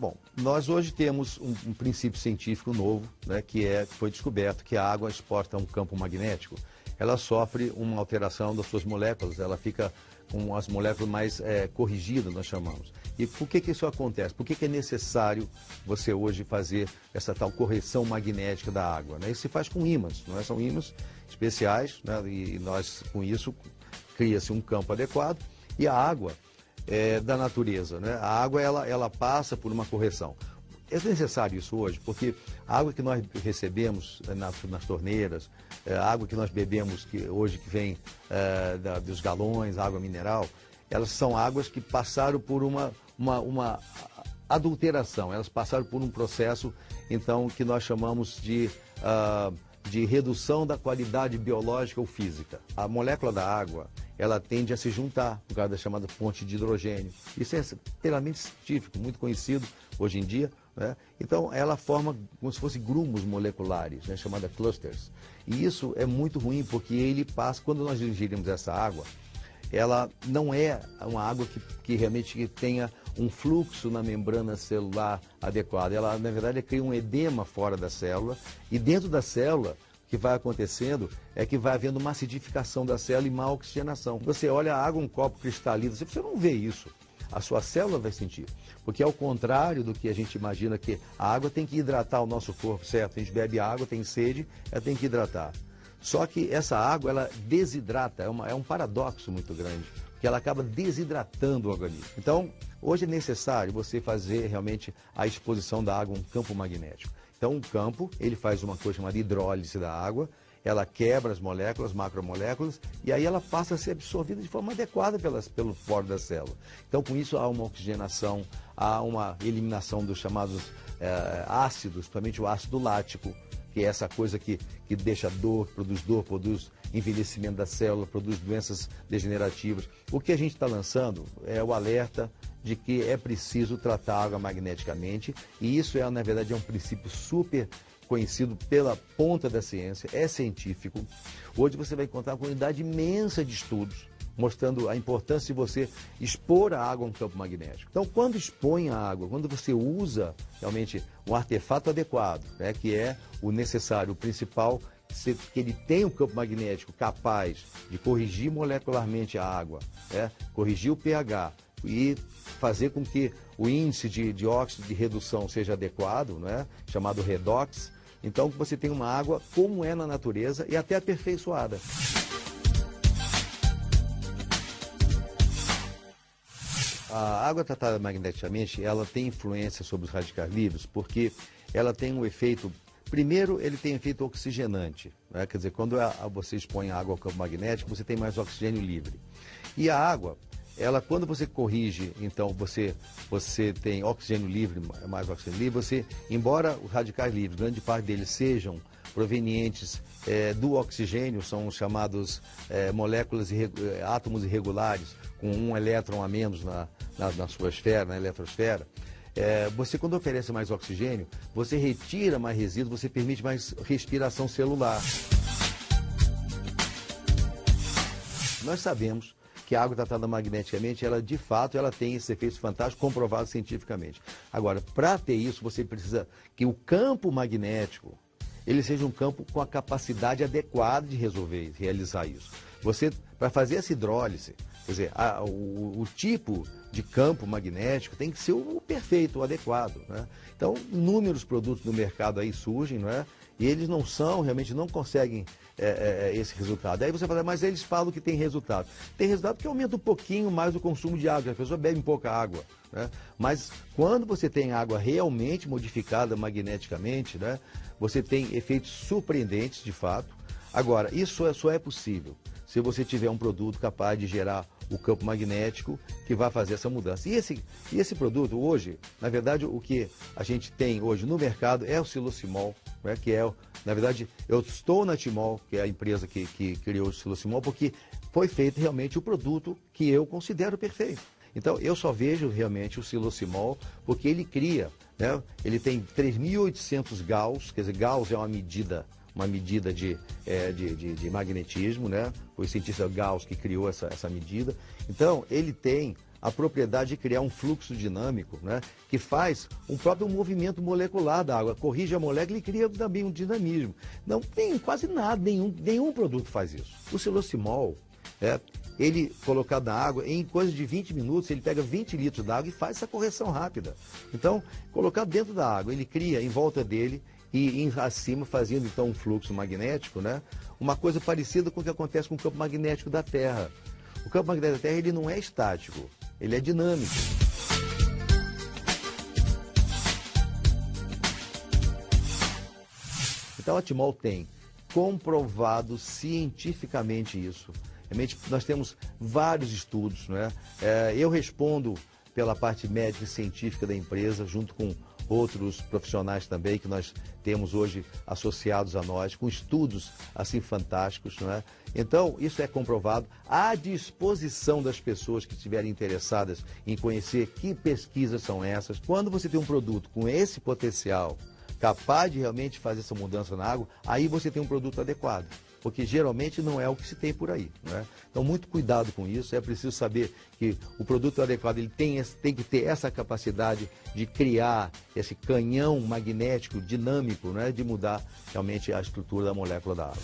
Bom, nós hoje temos um princípio científico novo, né, que foi descoberto que a água exporta um campo magnético. Ela sofre uma alteração das suas moléculas, ela fica com as moléculas mais corrigidas, nós chamamos. E por que isso acontece? Por que é necessário você hoje fazer essa tal correção magnética da água? Né? Isso se faz com ímãs, não é? São ímãs especiais, né? E nós, com isso, cria-se um campo adequado e a água da natureza, né? A água ela passa por uma correção. É necessário isso hoje, porque a água que nós recebemos nas torneiras, a água que nós bebemos hoje que vem dos galões, água mineral, elas são águas que passaram por uma adulteração, elas passaram por um processo, então, que nós chamamos de redução da qualidade biológica ou física. A molécula da água, ela tende a se juntar por causa da chamada ponte de hidrogênio. Isso é plenamente científico, muito conhecido hoje em dia, né? Então, ela forma como se fossem grumos moleculares, né? Chamada clusters. E isso é muito ruim, porque ele passa, quando nós ingerimos essa água, ela não é uma água que realmente tenha um fluxo na membrana celular adequado. Ela, na verdade, cria um edema fora da célula, e dentro da célula, o que vai acontecendo é que vai havendo uma acidificação da célula e má oxigenação. Você olha a água, um copo cristalino, você não vê isso. A sua célula vai sentir. Porque, ao contrário do que a gente imagina, que a água tem que hidratar o nosso corpo, certo? A gente bebe água, tem sede, ela tem que hidratar. Só que essa água, ela desidrata, é um paradoxo muito grande, porque ela acaba desidratando o organismo. Então, hoje é necessário você fazer realmente a exposição da água a um campo magnético. Então, o campo, ele faz uma coisa chamada hidrólise da água, ela quebra as moléculas, macromoléculas, e aí ela passa a ser absorvida de forma adequada pelo poro da célula. Então, com isso, há uma oxigenação, há uma eliminação dos chamados ácidos, principalmente o ácido lático, que é essa coisa que deixa dor, produz envelhecimento da célula, produz doenças degenerativas. O que a gente está lançando é o alerta de que é preciso tratar a água magneticamente, e isso, na verdade, é um princípio super conhecido pela ponta da ciência, é científico. Hoje você vai encontrar uma quantidade imensa de estudos mostrando a importância de você expor a água a um campo magnético. Então, quando expõe a água, quando você usa realmente um artefato adequado, né, que é o necessário, o principal, que ele tem um campo magnético capaz de corrigir molecularmente a água, né, corrigir o pH e fazer com que o índice de óxido de redução seja adequado, né, chamado redox. Então, você tem uma água como é na natureza e até aperfeiçoada. A água tratada magneticamente, ela tem influência sobre os radicais livres, porque ela tem um efeito, primeiro, ele tem efeito oxigenante, né? Quer dizer, quando você expõe a água ao campo magnético, você tem mais oxigênio livre. E a água, quando você corrige, então você tem oxigênio livre, mais oxigênio livre, embora os radicais livres, grande parte deles sejam provenientes do oxigênio, são chamados moléculas, átomos irregulares, com um elétron a menos na sua esfera, na eletrosfera. Você, quando oferece mais oxigênio, você retira mais resíduos, você permite mais respiração celular. Nós sabemos que a água tratada magneticamente, de fato, ela tem esses efeitos fantásticos, comprovados cientificamente. Agora, para ter isso, você precisa que o campo magnético, ele seja um campo com a capacidade adequada de realizar isso. Para fazer essa hidrólise, quer dizer, o tipo de campo magnético tem que ser o perfeito, o adequado, né? Então, inúmeros produtos no mercado aí surgem, não é? E eles realmente não conseguem esse resultado. Aí você fala, mas eles falam que tem resultado. Tem resultado que aumenta um pouquinho mais o consumo de água, a pessoa bebe pouca água, né? Mas quando você tem água realmente modificada magneticamente, né, você tem efeitos surpreendentes, de fato. Agora, isso só é possível se você tiver um produto capaz de gerar o campo magnético que vai fazer essa mudança. E esse produto hoje, na verdade, o que a gente tem hoje no mercado é o Silosimol, né, que na verdade, eu estou na Timol, que é a empresa que criou o Silosimol, porque foi feito realmente o produto que eu considero perfeito. Então, eu só vejo realmente o Silosimol porque ele cria, né, ele tem 3.800 Gauss, quer dizer, Gauss é uma medida de magnetismo, né? Foi o cientista Gauss que criou essa medida. Então, ele tem a propriedade de criar um fluxo dinâmico, né, que faz um próprio movimento molecular da água, corrige a molécula e cria também um dinamismo. Não tem quase nada, nenhum produto faz isso. O silosimol, ele colocado na água, em coisa de 20 minutos, ele pega 20 litros d'água e faz essa correção rápida. Então, colocado dentro da água, ele cria em volta dele e acima, fazendo então um fluxo magnético, né? Uma coisa parecida com o que acontece com o campo magnético da Terra. O campo magnético da Terra, ele não é estático, ele é dinâmico. Então, a Timol tem comprovado cientificamente isso. Realmente, nós temos vários estudos, não é? Eu respondo pela parte médica e científica da empresa, junto com outros profissionais também que nós temos hoje associados a nós, com estudos assim fantásticos, não é? Então, isso é comprovado à disposição das pessoas que estiverem interessadas em conhecer que pesquisas são essas. Quando você tem um produto com esse potencial, capaz de realmente fazer essa mudança na água, aí você tem um produto adequado. Porque geralmente não é o que se tem por aí, não é? Então, muito cuidado com isso. É preciso saber que o produto adequado ele tem que ter essa capacidade de criar esse canhão magnético dinâmico, né, de mudar realmente a estrutura da molécula da água.